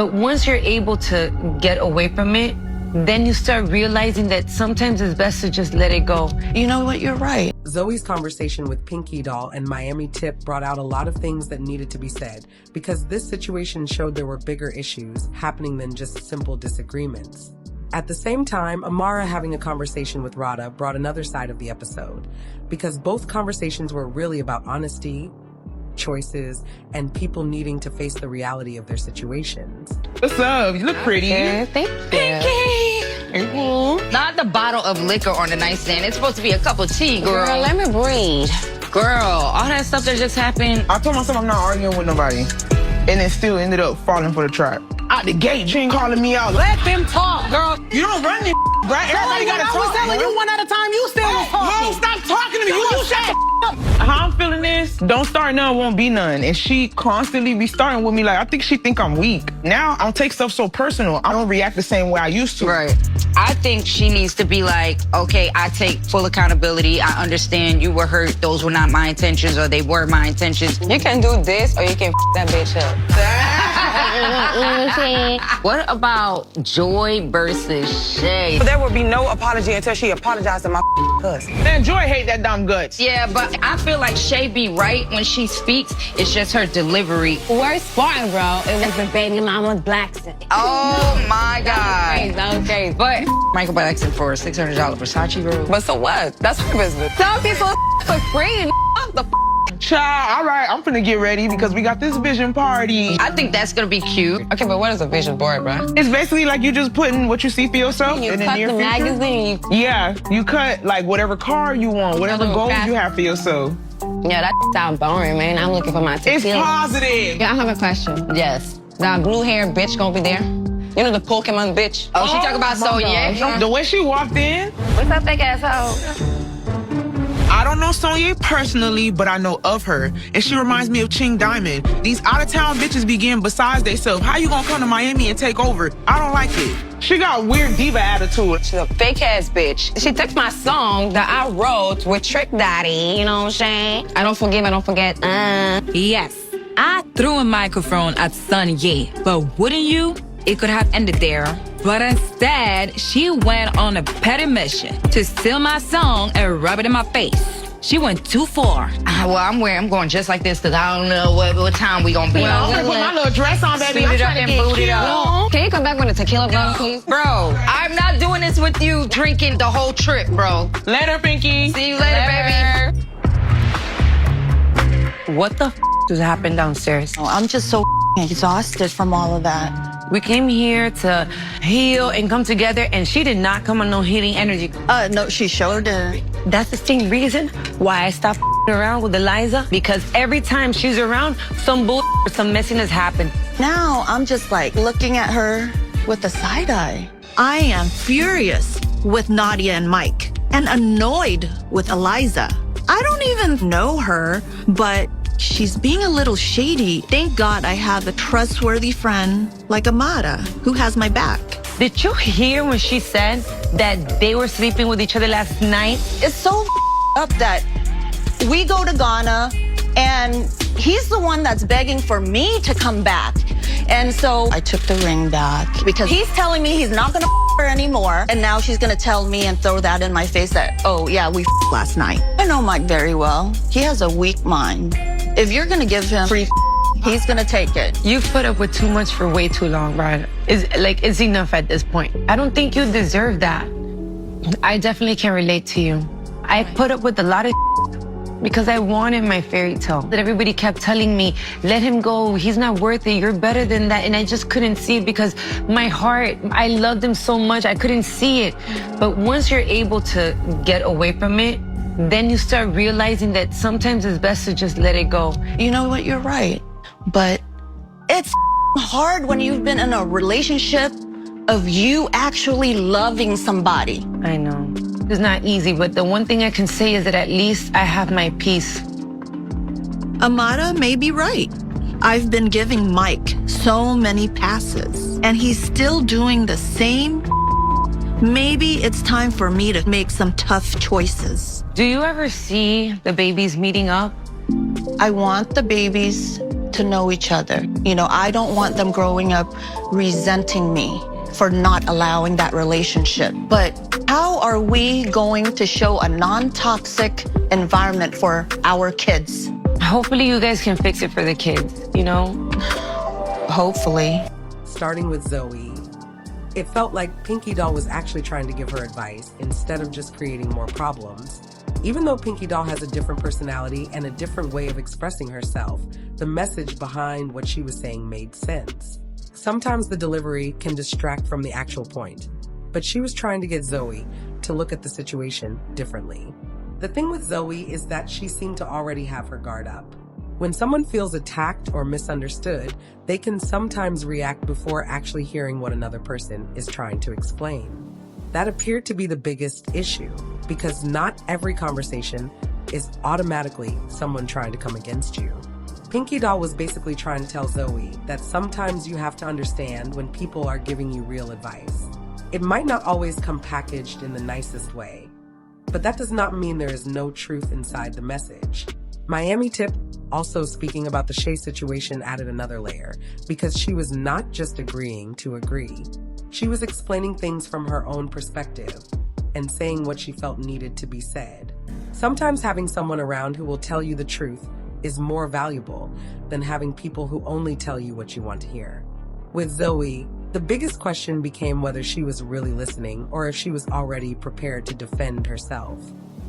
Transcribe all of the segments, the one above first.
But once you're able to get away from it, then you start realizing that sometimes it's best to just let it go. You know what? You're right. Zoey's conversation with Pinkydoll and Miami Tip brought out a lot of things that needed to be said, because this situation showed there were bigger issues happening than just simple disagreements. At the same time, Amara having a conversation with Rada brought another side of the episode, because both conversations were really about honesty, choices, and people needing to face the reality of their situations. What's up? You look pretty. Thank you. Not the bottle of liquor on the nightstand. It's supposed to be a cup of tea, girl. Girl, let me breathe. Girl, all that stuff that just happened. I told myself I'm not arguing with nobody, and it still ended up falling for the trap. Out the gate, she ain't calling me out. Let them talk, girl. You don't run this, right? Everybody gotta talk. I was telling you one at a time. You still was talking. No, stop talking to me. You shut the up. How I'm feeling is, don't start none, won't be none. And she constantly be starting with me like, I think she think I'm weak. Now, I don't take stuff so personal. I don't react the same way I used to. Right. I think she needs to be like, okay, I take full accountability. I understand you were hurt. Those were not my intentions, or they were my intentions. You can do this, or you can that bitch up. What about Joy versus Shay? There will be no apology until she apologized to my cousin. Man, Joy hate that dumb guts. Yeah, but I feel like Shay be right when she speaks. It's just her delivery. Worst part, bro, it was the baby mama Blackson. Oh my God. That was crazy. But Michael Blackson for a $600 Versace robe. But so what? That's her business. Some people for free and the Child, all right, I'm finna get ready because we got this vision party. I think that's gonna be cute. Okay, but what is a vision board, bro? It's basically like you just putting what you see for yourself You in the cut near the future. magazine. Yeah, you cut like whatever car you want, whatever little goals fast- you have for yourself. Yeah, that sounds boring, man. I'm looking for my tequila. It's positive. Yeah, I have a question. Yes. That blue hair bitch gonna be there? You know the Pokemon bitch? Oh, she talk about Zoey. The way she walked in, What's that fake asshole? I don't know Sonya personally, but I know of her. And she reminds me of Ching Diamond. These out-of-town bitches begin besides theyself. How you gonna come to Miami and take over? I don't like it. She got weird diva attitude. She's a fake-ass bitch. She took my song that I wrote with Trick Daddy, you know what I'm saying? I don't forgive, I don't forget. Yes, I threw a microphone at Sonya, but wouldn't you? It could have ended there. But instead, she went on a petty mission to steal my song and rub it in my face. She went too far. Well, I'm going just like this because I don't know what time we gonna be. I'm gonna put my little dress on, baby. Speed I'm it up trying to and get boot it cute. up. Can you come back with a tequila bottle, please? Bro, I'm not doing this with you drinking the whole trip, bro. Later, Pinky. See you later, baby. What the just happened downstairs? Oh, I'm just so exhausted from all of that. We came here to heal and come together, and she did not come on no healing energy. No, she sure did. That's the same reason why I stopped around with Eliza, because every time she's around, some bull or some messiness happens. Now I'm just like looking at her with a side eye. I am furious with Nadia and Mike and annoyed with Eliza. I don't even know her, but she's being a little shady. Thank God I have a trustworthy friend like Amara who has my back. Did you hear when she said that they were sleeping with each other last night? It's so up that we go to Ghana and he's the one that's begging for me to come back. And so I took the ring back because he's telling me he's not gonna her anymore. And now she's gonna tell me and throw that in my face that, oh yeah, we last night. I know Mike very well. He has a weak mind. If you're gonna give him free, he's gonna take it. You've put up with too much for way too long, Rada. It's enough at this point. I don't think you deserve that. I definitely can relate to you. I put up with a lot of because I wanted my fairy tale. That everybody kept telling me, let him go, he's not worth it, you're better than that. And I just couldn't see it because my heart, I loved him so much, I couldn't see it. But once you're able to get away from it, then you start realizing that sometimes it's best to just let it go. You know what, you're right. But it's hard when you've been in a relationship of you actually loving somebody. I know. It's not easy, but the one thing I can say is that at least I have my peace. Amara may be right. I've been giving Mike so many passes, and he's still doing the same. Maybe it's time for me to make some tough choices. Do you ever see the babies meeting up? I want the babies to to know each other. You know, I don't want them growing up resenting me for not allowing that relationship. But how are we going to show a non-toxic environment for our kids? Hopefully you guys can fix it for the kids, you know? Hopefully. Starting with Zoey, it felt like Pinkydoll was actually trying to give her advice instead of just creating more problems. Even though Pinkydoll has a different personality and a different way of expressing herself, the message behind what she was saying made sense. Sometimes the delivery can distract from the actual point, but she was trying to get Zoey to look at the situation differently. The thing with Zoey is that she seemed to already have her guard up. When someone feels attacked or misunderstood, they can sometimes react before actually hearing what another person is trying to explain. That appeared to be the biggest issue, because not every conversation is automatically someone trying to come against you. Pinkydoll was basically trying to tell Zoey that sometimes you have to understand when people are giving you real advice. It might not always come packaged in the nicest way, but that does not mean there is no truth inside the message. Miami Tip, also speaking about the Shay situation, added another layer, because she was not just agreeing to agree. She was explaining things from her own perspective and saying what she felt needed to be said. Sometimes having someone around who will tell you the truth is more valuable than having people who only tell you what you want to hear. With Zoey, the biggest question became whether she was really listening or if she was already prepared to defend herself.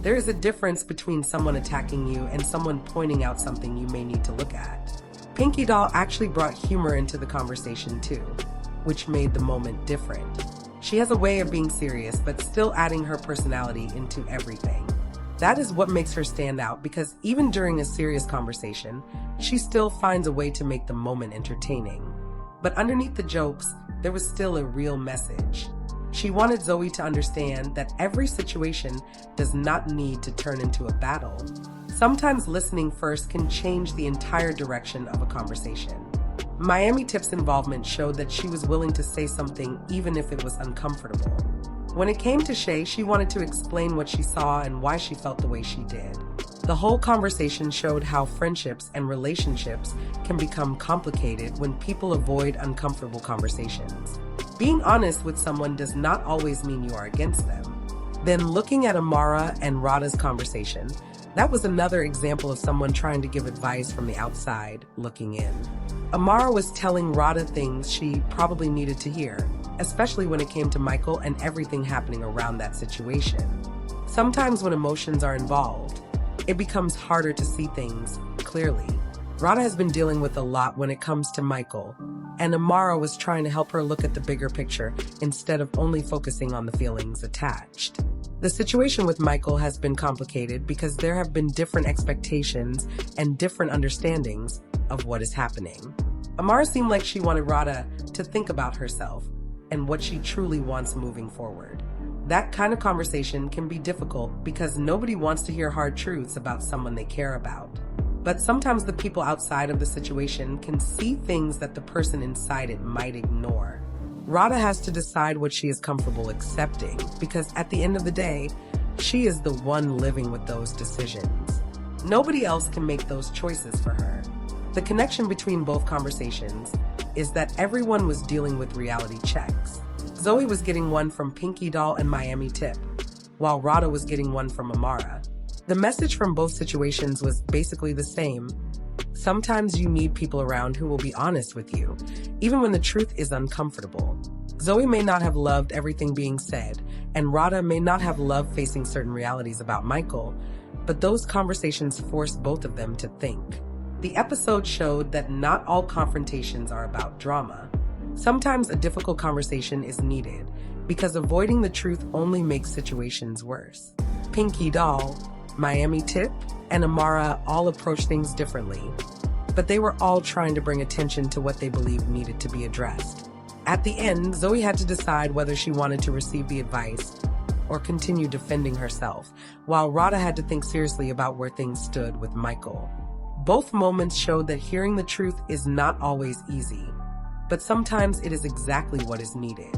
There is a difference between someone attacking you and someone pointing out something you may need to look at. Pinkydoll actually brought humor into the conversation too, which made the moment different. She has a way of being serious but still adding her personality into everything. That is what makes her stand out, because even during a serious conversation, she still finds a way to make the moment entertaining. But underneath the jokes, there was still a real message. She wanted Zoey to understand that every situation does not need to turn into a battle. Sometimes listening first can change the entire direction of a conversation. Miami Tip's involvement showed that she was willing to say something even if it was uncomfortable. When it came to Shay, she wanted to explain what she saw and why she felt the way she did. The whole conversation showed how friendships and relationships can become complicated when people avoid uncomfortable conversations. Being honest with someone does not always mean you are against them. Then looking at Amara and Rada's conversation, that was another example of someone trying to give advice from the outside looking in. Amara was telling Rada things she probably needed to hear, especially when it came to Michael and everything happening around that situation. Sometimes when emotions are involved, it becomes harder to see things clearly. Rada has been dealing with a lot when it comes to Michael, and Amara was trying to help her look at the bigger picture instead of only focusing on the feelings attached. The situation with Michael has been complicated because there have been different expectations and different understandings of what is happening. Amara seemed like she wanted Rada to think about herself and what she truly wants moving forward. That kind of conversation can be difficult because nobody wants to hear hard truths about someone they care about. But sometimes the people outside of the situation can see things that the person inside it might ignore. Rada has to decide what she is comfortable accepting, because at the end of the day, she is the one living with those decisions. Nobody else can make those choices for her. The connection between both conversations is that everyone was dealing with reality checks. Zoey was getting one from Pinkydoll and Miami Tip, while Rada was getting one from Amara. The message from both situations was basically the same. Sometimes you need people around who will be honest with you, even when the truth is uncomfortable. Zoey may not have loved everything being said, and Rada may not have loved facing certain realities about Michael, but those conversations forced both of them to think. The episode showed that not all confrontations are about drama. Sometimes a difficult conversation is needed, because avoiding the truth only makes situations worse. Pinkydoll, Miami Tip, and Amara all approach things differently, but they were all trying to bring attention to what they believed needed to be addressed. At the end, Zoey had to decide whether she wanted to receive the advice or continue defending herself, while Rada had to think seriously about where things stood with Michael. Both moments showed that hearing the truth is not always easy, but sometimes it is exactly what is needed.